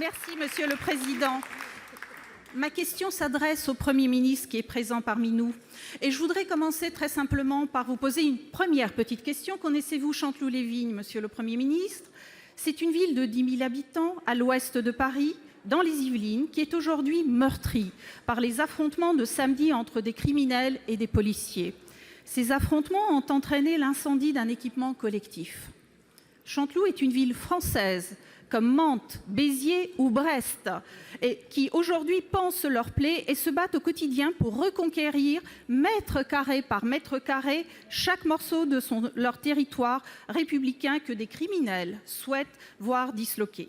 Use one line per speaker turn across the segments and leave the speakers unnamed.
Merci, Monsieur le Président. Ma question s'adresse au Premier ministre qui est présent parmi nous. Et je voudrais commencer très simplement par vous poser une première petite question. Connaissez-vous Chanteloup-les-Vignes, Monsieur le Premier ministre? C'est une ville de 10 000 habitants à l'ouest de Paris, dans les Yvelines, qui est aujourd'hui meurtrie par les affrontements de samedi entre des criminels et des policiers. Ces affrontements ont entraîné l'incendie d'un équipement collectif. Chanteloup est une ville française, comme Mantes, Béziers ou Brest, et qui aujourd'hui pansent leurs plaies et se battent au quotidien pour reconquérir, mètre carré par mètre carré, chaque morceau de leur territoire républicain que des criminels souhaitent voir disloquer.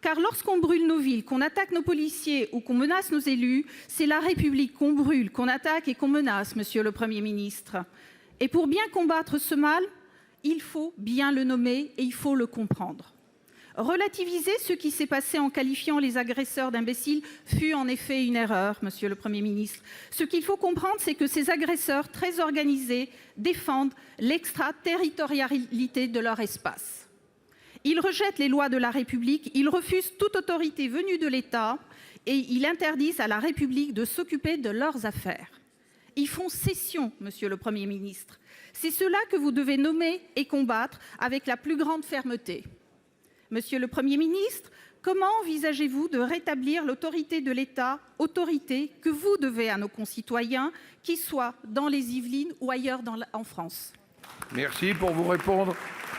Car lorsqu'on brûle nos villes, qu'on attaque nos policiers ou qu'on menace nos élus, c'est la République qu'on brûle, qu'on attaque et qu'on menace, Monsieur le Premier ministre. Et pour bien combattre ce mal, il faut bien le nommer et il faut le comprendre. Relativiser ce qui s'est passé en qualifiant les agresseurs d'imbéciles fut en effet une erreur, Monsieur le Premier ministre. Ce qu'il faut comprendre, c'est que ces agresseurs très organisés défendent l'extraterritorialité de leur espace. Ils rejettent les lois de la République, ils refusent toute autorité venue de l'État et ils interdisent à la République de s'occuper de leurs affaires. Ils font cession, Monsieur le Premier ministre. C'est cela que vous devez nommer et combattre avec la plus grande fermeté. Monsieur le Premier ministre, comment envisagez-vous de rétablir l'autorité de l'État, autorité que vous devez à nos concitoyens, qu'ils soient dans les Yvelines ou ailleurs en France?
Merci pour vous répondre.